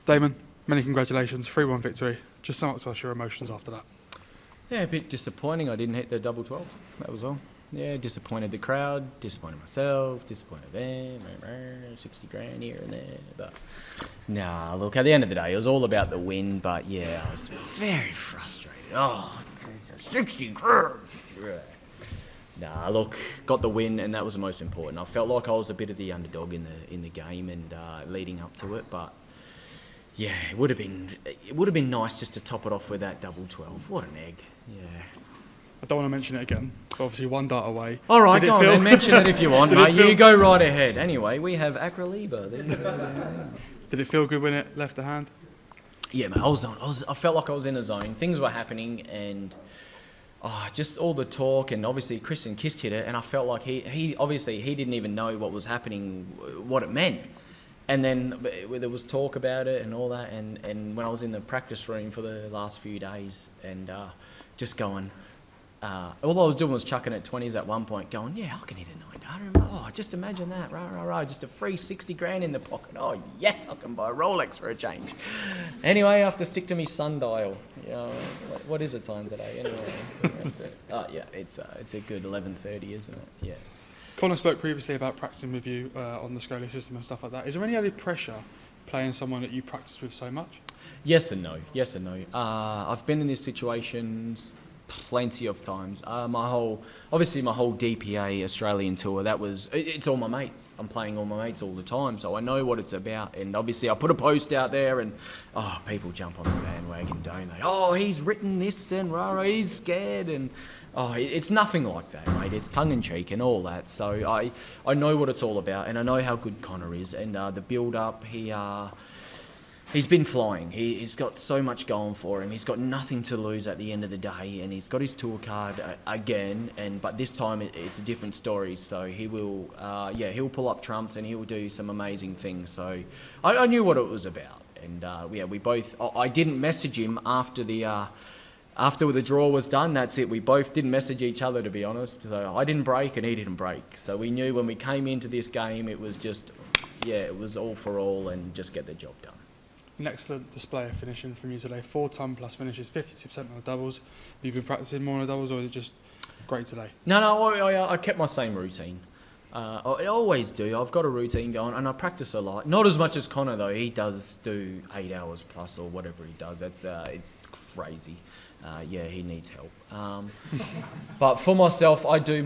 Damon, many congratulations, 3-1 victory. Just sum up to us your emotions after that. Yeah, a bit disappointing. I didn't hit the double 12s. That was all. Yeah, disappointed the crowd, disappointed myself, disappointed them. 60 grand here and there. But nah, look, at the end of the day, it was all about the win. But yeah, I was very frustrated. Oh, 60 grand. Nah, look, got the win, and that was the most important. I felt like I was a bit of the underdog in the game and leading up to it, but yeah, it would have been nice just to top it off with that double 12. What an egg! Yeah. I don't want to mention it again, but obviously 1 dart away. All right, go on then, mention it if you want, mate. You go right ahead. Anyway, we have Acroliba. Did it feel good when it left the hand? Yeah, mate. I felt like I was in a zone. Things were happening, and just all the talk, and obviously Christian Kist hit it, and I felt like he obviously he didn't even know what was happening, what it meant. And then there was talk about it and all that, and when I was in the practice room for the last few days, and just going, all I was doing was chucking at 20s at one point, going, yeah, I can hit a 9-darter. Oh, just imagine that, just a free 60 grand in the pocket. Oh, yes, I can buy a Rolex for a change. Anyway, I have to stick to my sundial. You know, what is the time today? Anyway, yeah, it's a good 11:30, isn't it? Yeah. Connor spoke previously about practicing with you on the Scully system and stuff like that. Is there any added pressure playing someone that you practice with so much? Yes and no. I've been in these situations plenty of times. My whole DPA Australian tour, it's all my mates. I'm playing all my mates all the time, so I know what it's about. And obviously I put a post out there and people jump on the bandwagon, don't they? Oh, he's written this and he's scared, and it's nothing like that, mate. It's tongue-in-cheek and all that. So I know what it's all about, and I know how good Connor is, and the build-up, he's been flying. He's got so much going for him. He's got nothing to lose at the end of the day, and he's got his tour card again. But this time it's a different story. So he will, he'll pull up trumps and he'll do some amazing things. So I knew what it was about, and we both. I didn't message him after the draw was done. That's it. We both didn't message each other, to be honest. So I didn't break and he didn't break. So we knew when we came into this game, it was just, it was all for all and just get the job done. An excellent display of finishing from you today. 4 ton plus finishes, 52% on the doubles. Have you been practicing more on the doubles, or is it just great today? No, I kept my same routine. I always do. I've got a routine going, and I practice a lot. Not as much as Connor, though. He does do 8 hours plus or whatever he does. It's crazy. He needs help. But for myself, I do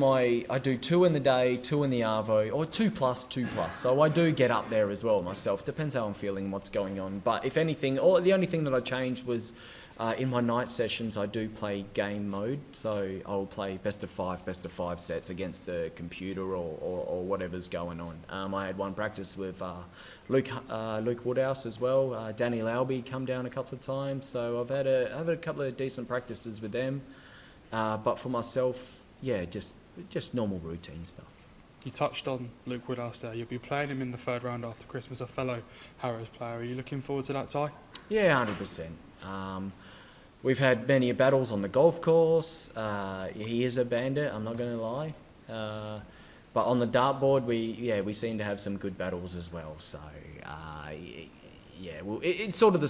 2 in the day, 2 in the arvo, or 2 plus. So I do get up there as well myself. Depends how I'm feeling, what's going on. But if anything, the only thing that I changed was in my night sessions, I do play game mode. So I'll play best of 5 sets against the computer or whatever's going on. I had one practice with Luke Woodhouse as well. Danny Lauby come down a couple of times. So I've had a couple of decent practices with them. But for myself, just normal routine stuff. You touched on Luke Woodhouse there. You'll be playing him in the 3rd round after Christmas, a fellow Harrows player. Are you looking forward to that tie? Yeah, 100%. We've had many battles on the golf course. He is a bandit, I'm not going to lie. But on the dartboard, we seem to have some good battles as well. So, it's sort of the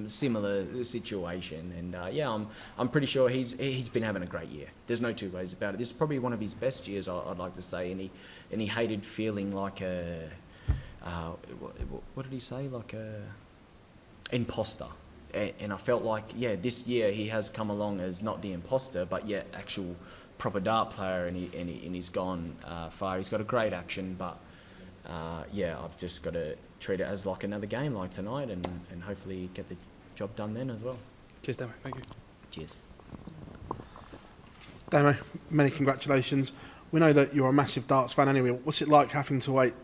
similar situation. And I'm pretty sure he's been having a great year. There's no two ways about it. This is probably one of his best years, I'd like to say. And he hated feeling like what did he say? Like a imposter. And I felt like, this year he has come along as not the imposter, but yet actual proper dart player, and he's gone far. He's got a great action, but I've just got to treat it as like another game like tonight, and hopefully get the job done then as well. Cheers, Damo. Thank you. Cheers. Damo, many congratulations. We know that you're a massive darts fan anyway. What's it like having to wait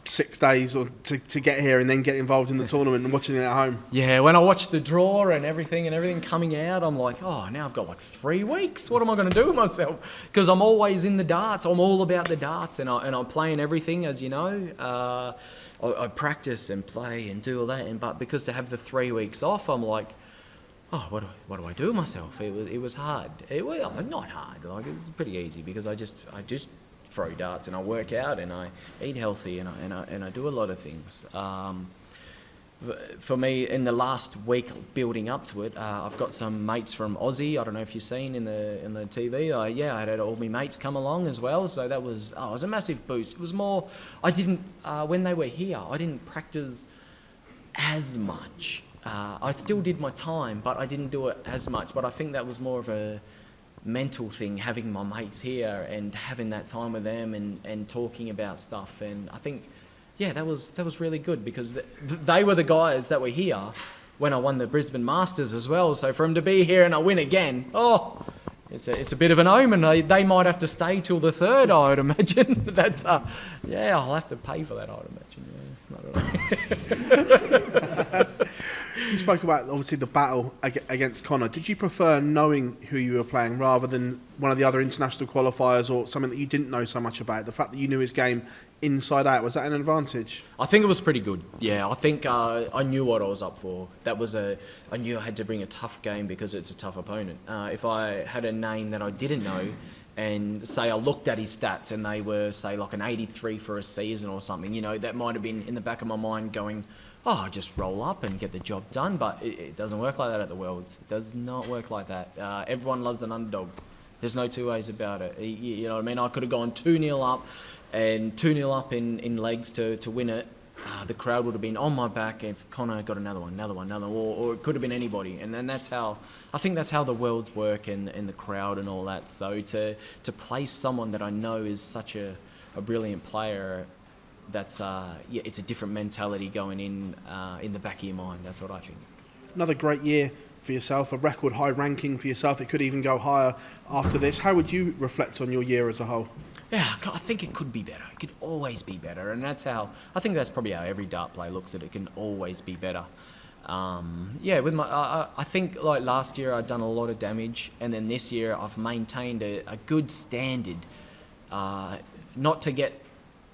6 days or to get here and then get involved in the tournament and watching it at home? Yeah, when I watched the draw and everything coming out, I'm like, now I've got like 3 weeks. What am I going to do with myself? Because I'm always in the darts. I'm all about the darts, and I'm playing everything, as you know. I practice and play and do all that, but because to have the 3 weeks off, I'm like, what do I do with myself? It was hard. Not hard. Like, it was pretty easy because I just throw darts and I work out and I eat healthy and I do a lot of things. for me, in the last week building up to it, I've got some mates from Aussie. I don't know if you've seen in the TV. I had all my mates come along as well. So that was it was a massive boost. It was more. I didn't when they were here. I didn't practice as much. I still did my time, but I didn't do it as much. But I think that was more of a mental thing, having my mates here and having that time with them and talking about stuff. And I think. Yeah, that was really good because they were the guys that were here when I won the Brisbane Masters as well. So for them to be here and I win again, it's a bit of an omen. They might have to stay till the third, I would imagine. That's I'll have to pay for that, I would imagine. Yeah, I don't know. You spoke about obviously the battle against Connor. Did you prefer knowing who you were playing rather than one of the other international qualifiers or something that you didn't know so much about? The fact that you knew his game inside out, was that an advantage? I think it was pretty good. Yeah, I think I knew what I was up for. I knew I had to bring a tough game because it's a tough opponent. If I had a name that I didn't know, and say I looked at his stats and they were say like an 83 for a season or something, that might have been in the back of my mind going, just roll up and get the job done. But it doesn't work like that at the Worlds. It does not work like that. Everyone loves an underdog. There's no two ways about it. You know what I mean? I could have gone 2-0 up and 2-0 up in legs to win it. The crowd would have been on my back if Connor got another one, or it could have been anybody. And then I think that's how the Worlds work and the crowd and all that. So to place someone that I know is such a brilliant player, it's a different mentality going in the back of your mind. That's what I think. Another great year for yourself, a record high ranking for yourself. It could even go higher after this. How would you reflect on your year as a whole? Yeah, I think it could be better. It could always be better, and I think that's probably how every dart player looks at it. It can always be better. I think like last year I'd done a lot of damage, and then this year I've maintained a good standard. Not to get,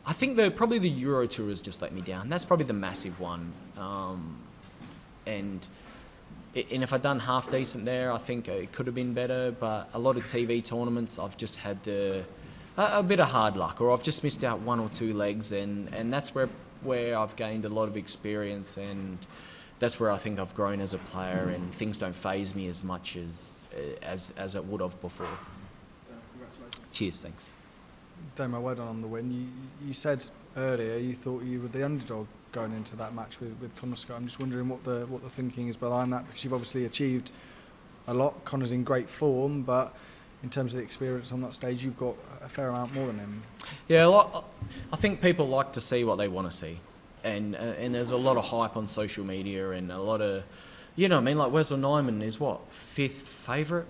I think probably the Euro Tour has just let me down. That's probably the massive one, and if I'd done half decent there, I think it could have been better. But a lot of TV tournaments, I've just had a bit of hard luck, or I've just missed out one or two legs, and that's where I've gained a lot of experience, and that's where I think I've grown as a player, and things don't faze me as much as it would have before. Cheers, thanks. Damon, well done on the win. You said earlier you thought you were the underdog going into that match with Connor Scutt. I'm just wondering what the thinking is behind that, because you've obviously achieved a lot. Connor's in great form, but in terms of the experience on that stage, you've got a fair amount more than him. Yeah, I think people like to see what they want to see, and there's a lot of hype on social media and a lot of, like Wessel Nyman is what, 5th favourite?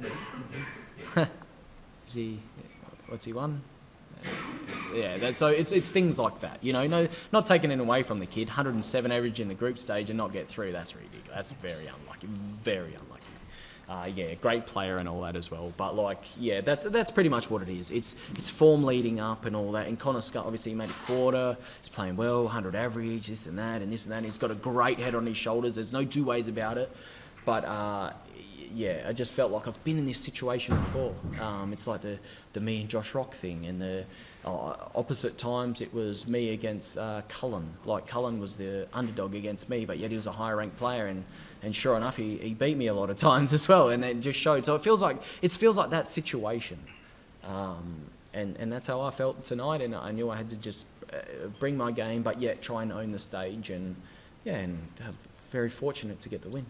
Is he? What's he won? Yeah, so it's things like that, not taking it away from the kid. 107 average in the group stage and not get through, that's ridiculous. That's very unlucky. Great player and all that as well. But that's pretty much what it is. It's form leading up and all that. And Connor Scutt, obviously, he made a quarter. He's playing well, 100 average, this and that, and this and that. He's got a great head on his shoulders. There's no two ways about it. But I just felt like I've been in this situation before. It's like the me and Josh Rock thing, and the opposite times it was me against Cullen. Like Cullen was the underdog against me, but yet he was a higher ranked player, and sure enough, he beat me a lot of times as well, and it just showed. So it feels like that situation, and that's how I felt tonight. And I knew I had to just bring my game, but yet try and own the stage, and very fortunate to get the win.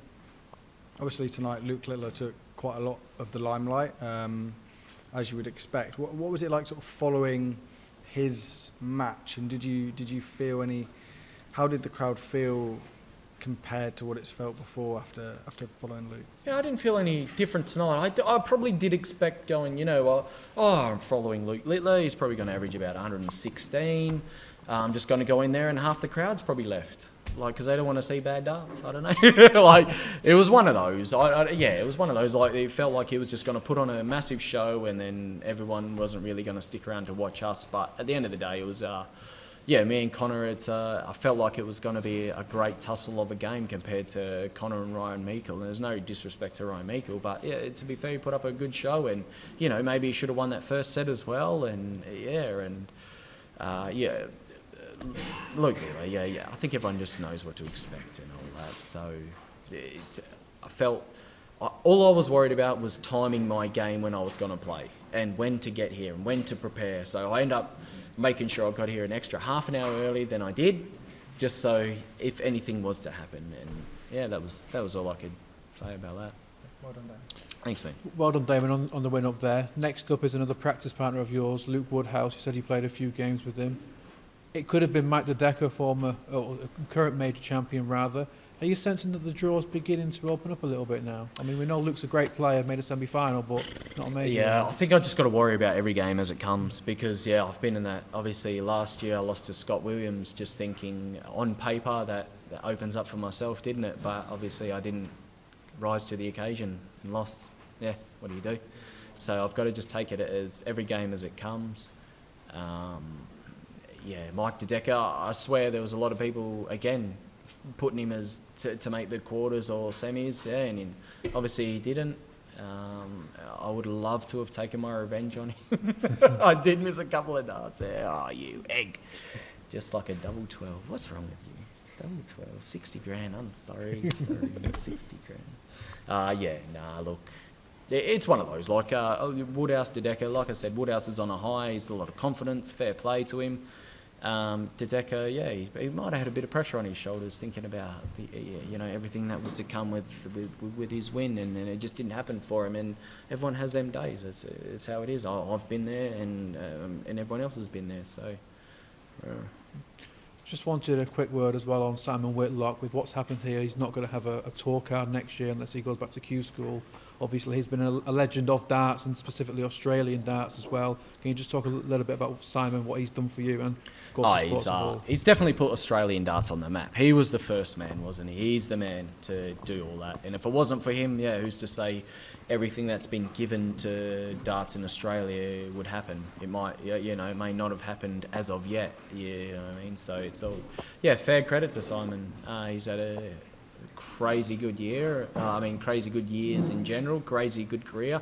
Obviously tonight, Luke Littler took quite a lot of the limelight, as you would expect. What was it like, sort of following his match, and did you feel any? How did the crowd feel compared to what it's felt before after following Luke? Yeah, I didn't feel any different tonight. I probably did expect going, I'm following Luke Littler. He's probably going to average about 116. I'm just going to go in there, and half the crowd's probably left. Because they don't want to see bad darts. I don't know. It was one of those. It was one of those. It felt like he was just going to put on a massive show, and then everyone wasn't really going to stick around to watch us. But at the end of the day, it was, me and Connor. I felt like it was going to be a great tussle of a game compared to Connor and Ryan Meikle. And there's no disrespect to Ryan Meikle, but to be fair, he put up a good show, and maybe he should have won that first set as well. And Luke, yeah. I think everyone just knows what to expect and all that. So I felt all I was worried about was timing my game when I was going to play and when to get here and when to prepare. So I ended up making sure I got here an extra half an hour early than I did, just so if anything was to happen. And yeah, that was all I could say about that. Well done, Damon. Thanks, mate. Well done, Damon, on the win up there. Next up is another practice partner of yours, Luke Woodhouse. You said you played a few games with him. It could have been Mike Dedeker, current major champion rather. Are you sensing that the draw's beginning to open up a little bit now? I mean, we know Luke's a great player, made a semi-final, but not a major. Yeah, I think I just got to worry about every game as it comes because, yeah, I've been in that. Obviously, last year I lost to Scott Williams, just thinking on paper that opens up for myself, didn't it? But obviously I didn't rise to the occasion and lost. Yeah, what do? So I've got to just take it as every game as it comes. Yeah, Mike Dedeker, I swear there was a lot of people, again, putting him as to make the quarters or semis, yeah, and obviously he didn't. I would love to have taken my revenge on him. I did miss a couple of darts there. Oh, you egg. Just like a double 12. What's wrong with you? Double 12, 60 grand, I'm sorry, 60 grand. Yeah, nah, look, it's one of those, like Woodhouse, Dedeker, like I said, Woodhouse is on a high, he's got a lot of confidence, fair play to him. Dedeker, yeah, he might have had a bit of pressure on his shoulders thinking about everything that was to come with his win, and it just didn't happen for him. And everyone has them days. It's how it is. I've been there, and everyone else has been there. So, Just wanted a quick word as well on Simon Whitlock. With what's happened here, he's not going to have a tour card next year unless he goes back to Q School. Obviously, he's been a legend of darts and specifically Australian darts as well. Can you just talk a little bit about Simon, what he's done for you? And he's definitely put Australian darts on the map. He was the first man, wasn't he? He's the man to do all that. And if it wasn't for him, yeah, who's to say everything that's been given to darts in Australia would happen? It might, it may not have happened as of yet. You know what I mean? So it's all, yeah, fair credit to Simon. He's had a crazy good year. Crazy good years in general. Crazy good career.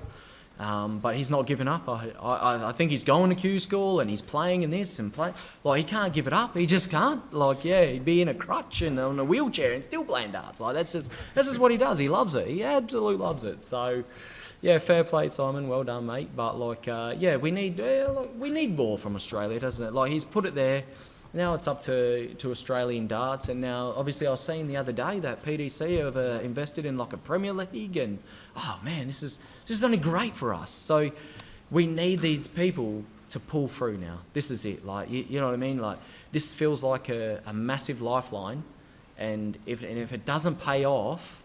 But he's not given up. I think he's going to Q School and he's playing in this and play. Like, he can't give it up. He just can't. Like, yeah, he'd be in a crutch and on a wheelchair and still playing darts. Like, that's just what he does. He loves it. He absolutely loves it. So, yeah, fair play, Simon. Well done, mate. But we need more from Australia, doesn't it? Like, he's put it there. Now it's up to Australian darts, and now obviously I was seeing the other day that PDC have invested in like a Premier League, and oh man, this is only great for us. So we need these people to pull through now. This is it. Like you know what I mean? Like this feels like a massive lifeline, and if it doesn't pay off,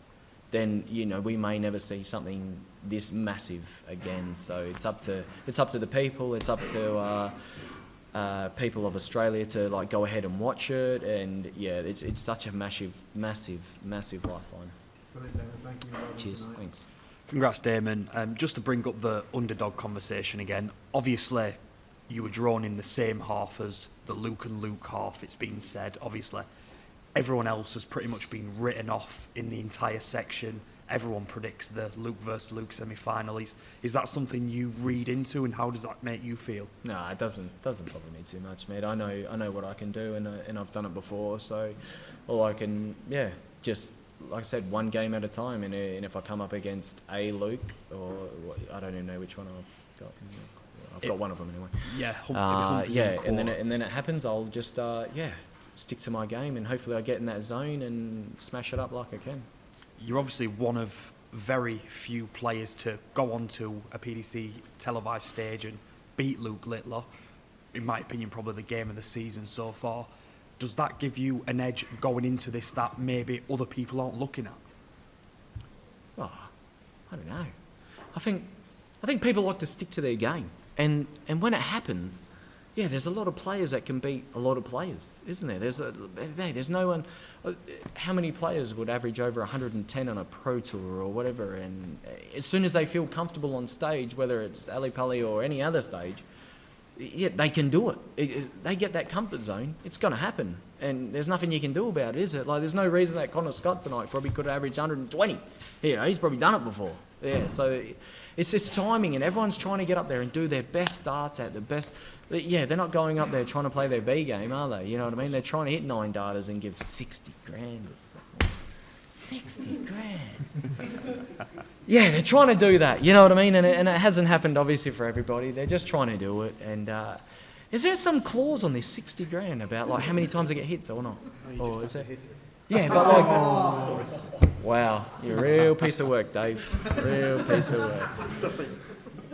then we may never see something this massive again. So it's up to the people. It's up to people of Australia to like go ahead and watch it, and yeah, it's such a massive lifeline. Brilliant, Damon. Thank you. Cheers, thanks. Congrats, Damon. Just to bring up the underdog conversation again, obviously you were drawn in the same half as the Luke and Luke half, it's been said. Obviously everyone else has pretty much been written off in the entire section. Everyone predicts the Luke versus Luke semi-final. Is that something you read into, and how does that make you feel? No, it doesn't bother me too much, mate. I know what I can do, and I've done it before. So, all I can, just like I said, one game at a time. And if I come up against a Luke, or I don't even know which one I've got. I've got one of them anyway. Yeah, and then it happens. I'll just stick to my game, and hopefully I get in that zone and smash it up like I can. You're obviously one of very few players to go onto a PDC televised stage and beat Luke Littler. In my opinion, probably the game of the season so far. Does that give you an edge going into this that maybe other people aren't looking at? Well, I don't know. I think people like to stick to their game, and when it happens, yeah, there's a lot of players that can beat a lot of players, isn't there? There's no one. How many players would average over 110 on a pro tour or whatever? And as soon as they feel comfortable on stage, whether it's Ali Pali or any other stage, yeah, they can do it. They get that comfort zone. It's going to happen, and there's nothing you can do about it, is it? Like, there's no reason that Connor Scutt tonight probably could average 120. You know, he's probably done it before. Yeah, so it's just timing, and everyone's trying to get up there and do their best darts at the best. Yeah, they're not going up there trying to play their B game, are they? You know what I mean? They're trying to hit 9 darters and give 60 grand. 60 grand. Yeah, they're trying to do that. You know what I mean? And it hasn't happened, obviously, for everybody. They're just trying to do it. And is there some clause on this 60 grand about like how many times they get hits or not? Or is it? Yeah, but like, wow, you're a real piece of work, Dave. Real piece of work.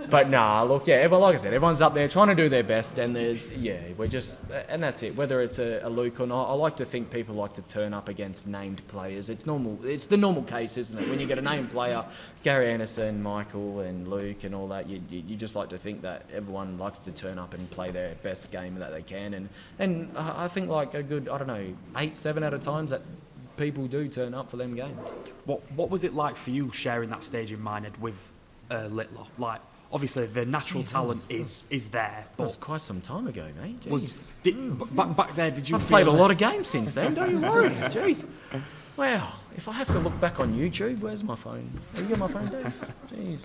But nah, look, yeah, everyone, like I said, everyone's up there trying to do their best, and we're just, and that's it. Whether it's a Luke or not, I like to think people like to turn up against named players. It's normal. It's the normal case, isn't it? When you get a named player, Gary Anderson, Michael, and Luke, and all that, you just like to think that everyone likes to turn up and play their best game that they can, and I think like a good, 8-7 out of times that people do turn up for them games. What was it like for you sharing that stage in Minehead with Littler? Like, obviously the natural talent is there. It was quite some time ago, mate. Back there, did you? I've played a lot of games since then. Don't you worry. Jeez. Wow. If I have to look back on YouTube, where's my phone? Have you got my phone, Dave? Jeez.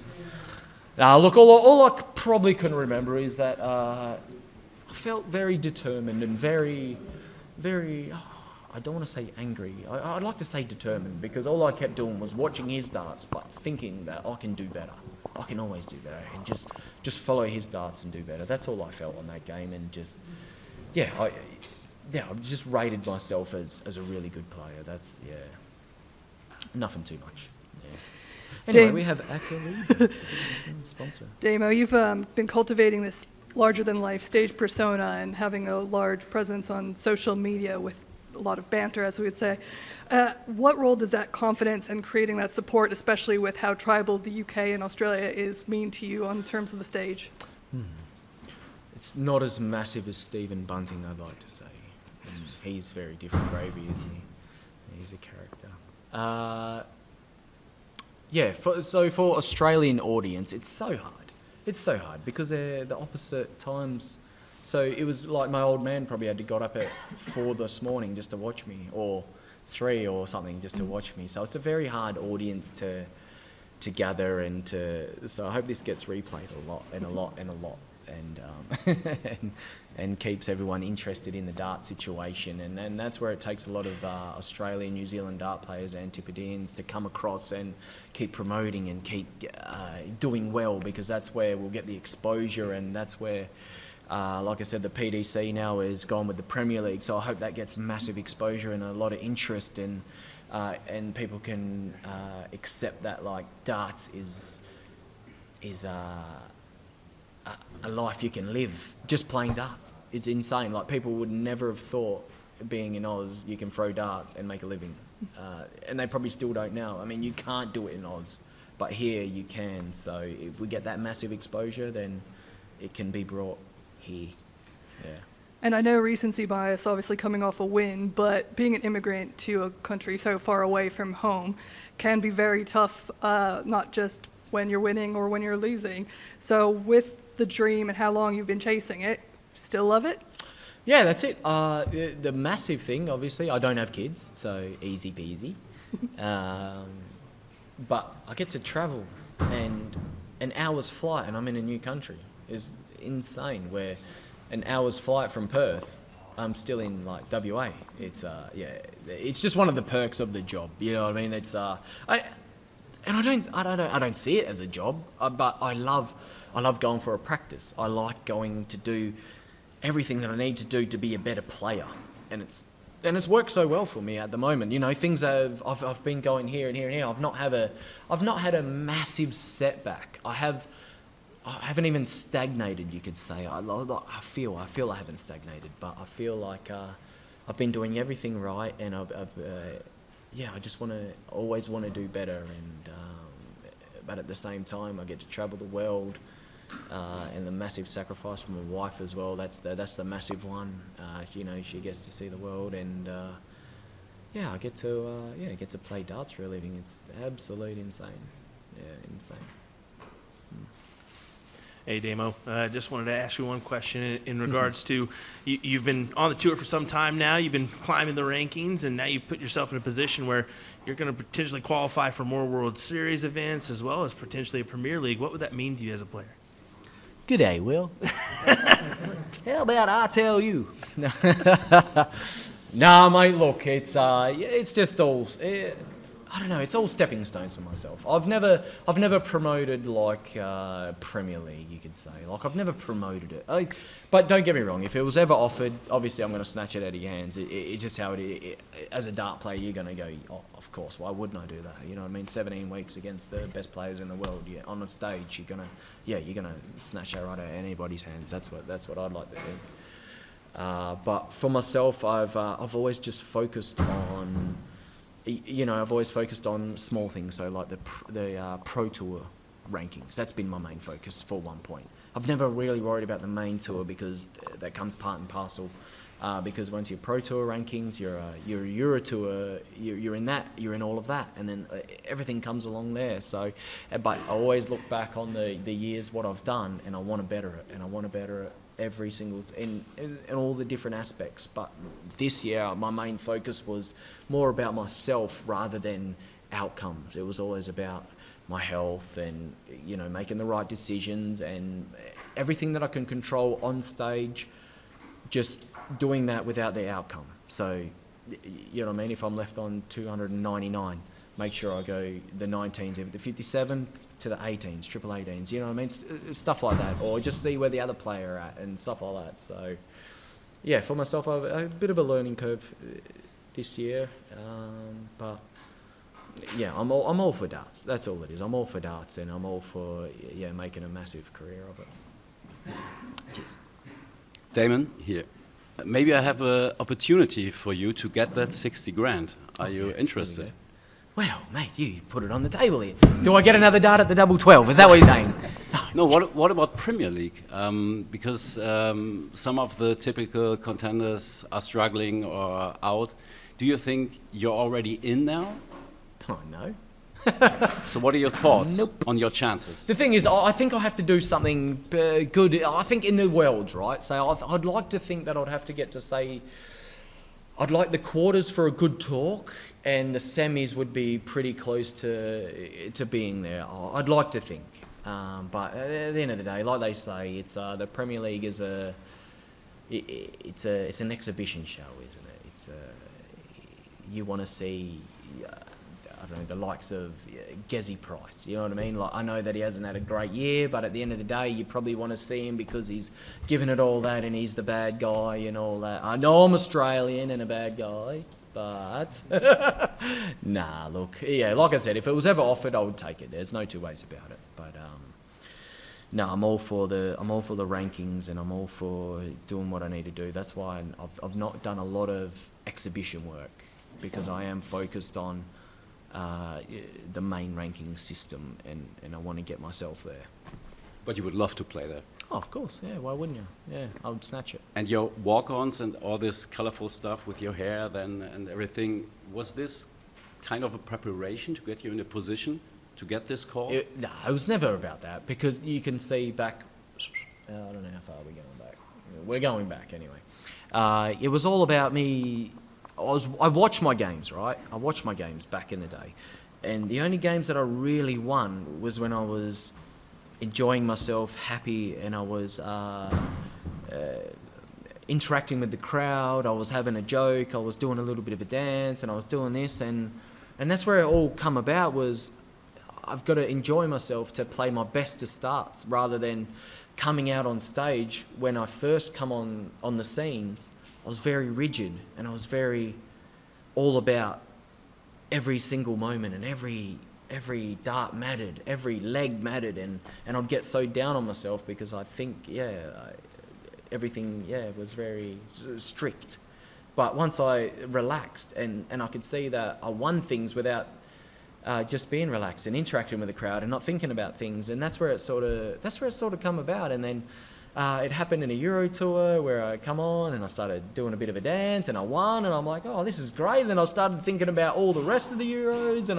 Now, look, all I probably can remember is that I felt very determined and very, very. I don't want to say angry. I'd like to say determined, because all I kept doing was watching his darts, but thinking that I can do better. I can always do better, and just follow his darts and do better. That's all I felt on that game, and I just rated myself as a really good player. That's nothing too much. Yeah. Anyway, we have Accolade, sponsor. Damo, you've been cultivating this larger-than-life stage persona and having a large presence on social media with a lot of banter, as we would say. What role does that confidence and creating that support, especially with how tribal the UK and Australia is, mean to you on terms of the stage? It's not as massive as Stephen Bunting, I'd like to say. He's very different gravy, isn't he? He's a character. For Australian audience, it's so hard. It's so hard because they're the opposite times. So it was like my old man probably had to got up at 4 this morning just to watch me, or 3 or something just to watch me. So it's a very hard audience to gather so I hope this gets replayed a lot, and keeps everyone interested in the dart situation. And that's where it takes a lot of Australian, New Zealand dart players, Antipodeans, to come across and keep promoting and keep doing well, because that's where we'll get the exposure, and that's where like I said, the PDC now is gone with the Premier League, so I hope that gets massive exposure and a lot of interest in, and people can accept that like darts is a life you can live just playing darts. It's insane. Like, people would never have thought, being in Oz, you can throw darts and make a living, and they probably still don't now. I mean, you can't do it in Oz, but here you can. So if we get that massive exposure, then it can be brought here. Yeah. And I know recency bias, obviously coming off a win, but being an immigrant to a country so far away from home can be very tough, not just when you're winning or when you're losing. So with the dream and how long you've been chasing it, still love it? Yeah, that's it. The massive thing, obviously, I don't have kids, so easy peasy. But I get to travel, and an hour's flight and I'm in a new country is insane, where an hour's flight from Perth, I'm still in like WA. It's it's just one of the perks of the job. You know what I mean? It's I don't see it as a job, but I love going for a practice. I like going to do everything that I need to do to be a better player, and it's worked so well for me at the moment. You know, things I've been going here and here and here. I've not had a massive setback. I haven't even stagnated, you could say. I feel I haven't stagnated, but I feel like I've been doing everything right, and I just always want to do better, and but at the same time I get to travel the world, and the massive sacrifice for my wife as well. That's the massive one. You know, she gets to see the world, and I get to play darts for a living. It's absolute insane. Yeah, insane. Hey, Damo. Just wanted to ask you one question in regards to you've been on the tour for some time now. You've been climbing the rankings, and now you've put yourself in a position where you're going to potentially qualify for more World Series events as well as potentially a Premier League. What would that mean to you as a player? G'day, Will. How about I tell you? Nah, mate. Look, it's just all. I don't know. It's all stepping stones for myself. I've never promoted like Premier League, you could say. Like I've never promoted it. But don't get me wrong. If it was ever offered, obviously I'm going to snatch it out of your hands. It's just how it is. As a dart player, you're going to go. Oh, of course. Why wouldn't I do that? You know what I mean? 17 weeks against the best players in the world. Yeah, on a stage, you're gonna snatch that right out of anybody's hands. That's what I'd like to think. But for myself, I've always just focused on. I've always focused on small things, so like the Pro Tour rankings. That's been my main focus for one point. I've never really worried about the main tour because that comes part and parcel. Because once you're Pro Tour rankings, you're Euro Tour, you're in that, you're in all of that, and then everything comes along there. So, but I always look back on the years what I've done, and I want to better it, and I want to better it every single in all the different aspects. But this year my main focus was more about myself rather than outcomes. It was always about my health and making the right decisions and everything that I can control on stage, just doing that without the outcome. So you know what I mean, if I'm left on 299, make sure I go the 19s, either the 57 to the 18s, triple 18s, you know what I mean? Stuff like that. Or just see where the other player are at and stuff like that. So, yeah, for myself, I've a bit of a learning curve this year. But, yeah, I'm all for darts. That's all it is. I'm all for darts, and I'm all for, making a massive career of it. Cheers. Damon, here. Maybe I have an opportunity for you to get that 60 grand. Are you interested? Well, mate, you put it on the table here. Do I get another dart at the double 12? Is that what you're saying? No, what about Premier League? Because some of the typical contenders are struggling or out. Do you think you're already in now? Oh, no. So what are your thoughts on your chances? The thing is, I think I have to do something good. I think in the world, right? So I'd like to think that I'd have to get to say, I'd like the quarters for a good talk, and the semis would be pretty close to being there. I'd like to think, but at the end of the day, like they say, it's the Premier League is it's an exhibition show, isn't it? You want to see. I don't know, the likes of Gezi Price, you know what I mean? Like, I know that he hasn't had a great year, but at the end of the day, you probably want to see him because he's given it all that and he's the bad guy and all that. I know I'm Australian and a bad guy, but nah, look, yeah, like I said, if it was ever offered, I would take it. There's no two ways about it. But no, I'm all for the rankings, and I'm all for doing what I need to do. That's why I've not done a lot of exhibition work, because I am focused on the main ranking system, and I want to get myself there. But you would love to play there? Oh, of course, yeah, why wouldn't you? Yeah, I would snatch it. And your walk-ons and all this colourful stuff with your hair then and everything, was this kind of a preparation to get you in a position to get this call? No, it was never about that, because you can see back, I don't know how far we're going back. We're going back anyway. It was all about me. I watched my games, right? I watched my games back in the day. And the only games that I really won was when I was enjoying myself, happy, and I was interacting with the crowd. I was having a joke. I was doing a little bit of a dance, and I was doing this. And that's where it all come about, was I've got to enjoy myself to play my best to starts, rather than coming out on stage. When I first come on the scenes, I was very rigid, and I was very all about every single moment, and every dart mattered, every leg mattered, and I'd get so down on myself because I think, everything, was very strict. But once I relaxed and I could see that I won things without just being relaxed and interacting with the crowd and not thinking about things, and that's where it sort of come about. And then it happened in a Euro tour where I come on and I started doing a bit of a dance and I won, and I'm like, oh, this is great. And then I started thinking about all the rest of the Euros, and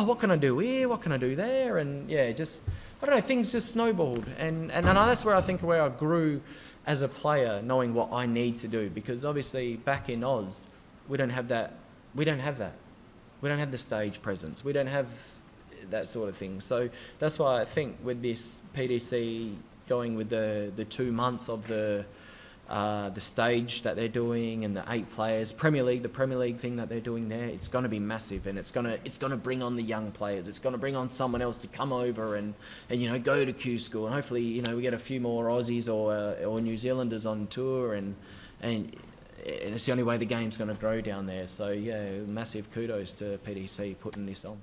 what can I do here? What can I do there? And yeah, just, I don't know, things just snowballed. And that's where I think where I grew as a player, knowing what I need to do, because obviously back in Oz, we don't have that. We don't have the stage presence. We don't have that sort of thing. So that's why I think with this PDC going with the 2 months of the stage that they're doing and the 8 players, the Premier League thing that they're doing there, it's going to be massive, and it's going to bring on the young players. It's going to bring on someone else to come over and go to Q School, and hopefully we get a few more Aussies or New Zealanders on tour, and it's the only way the game's going to grow down there. So yeah, massive kudos to PDC putting this on.